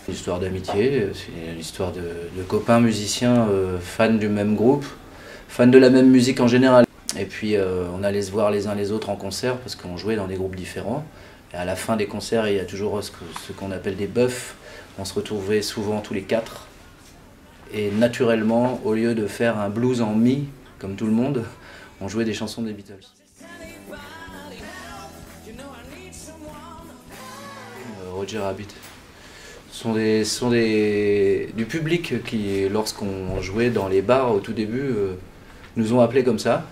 L'histoire d'amitié, c'est l'histoire de copains musiciens fans du même groupe, fans de la même musique en général. Et puis on allait se voir les uns les autres en concert parce qu'on jouait dans des groupes différents. Et à la fin des concerts, il y a toujours ce qu'on appelle des buffs. On se retrouvait souvent tous les quatre. Et naturellement, au lieu de faire un blues en mi, comme tout le monde, on jouait des chansons des Beatles. Roger Rabbit. Ce sont du public qui, lorsqu'on jouait dans les bars au tout début, nous ont appelés comme ça.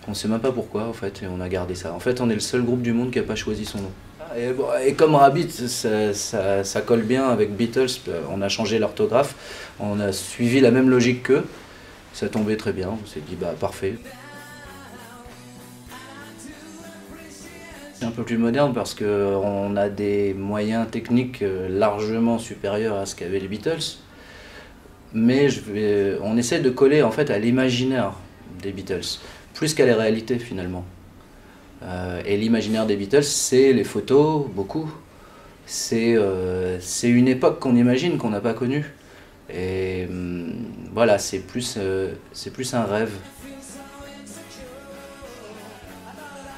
On ne sait même pas pourquoi, en fait, et on a gardé ça. En fait, on est le seul groupe du monde qui n'a pas choisi son nom. Et comme Rabbit, ça colle bien avec Beatles, on a changé l'orthographe, on a suivi la même logique qu'eux. Ça tombait très bien, on s'est dit, bah parfait. C'est un peu plus moderne parce qu'on a des moyens techniques largement supérieurs à ce qu'avaient les Beatles. Mais on essaie de coller en fait à l'imaginaire des Beatles, plus qu'à la réalité finalement. Et l'imaginaire des Beatles, c'est les photos, beaucoup. C'est une époque qu'on imagine, qu'on n'a pas connue. Et voilà, c'est plus un rêve.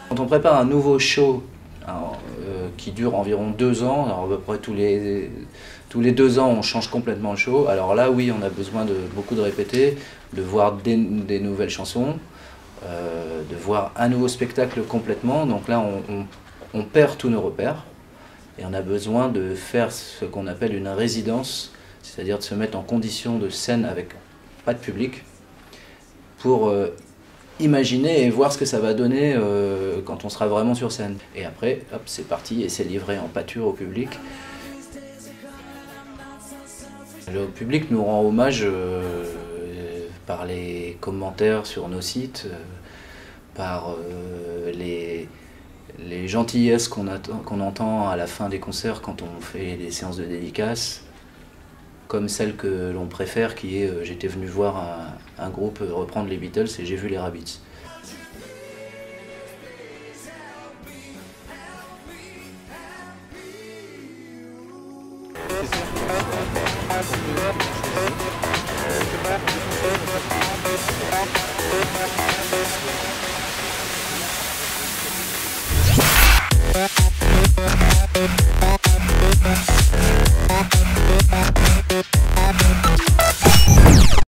Quand on prépare un nouveau show qui dure environ 2 ans, alors à peu près tous les 2 ans on change complètement le show, alors là oui on a besoin de beaucoup de répéter, de voir des nouvelles chansons, de voir un nouveau spectacle complètement, donc là on perd tous nos repères et on a besoin de faire ce qu'on appelle une résidence, c'est-à-dire de se mettre en condition de scène avec pas de public pour imaginer et voir ce que ça va donner quand on sera vraiment sur scène. Et après, hop, c'est parti et c'est livré en pâture au public. Le public nous rend hommage par les commentaires sur nos sites, par les gentillesses qu'on entend à la fin des concerts quand on fait des séances de dédicaces, comme celle que l'on préfère qui est j'étais venu voir un groupe reprendre les Beatles et j'ai vu les Rabbits.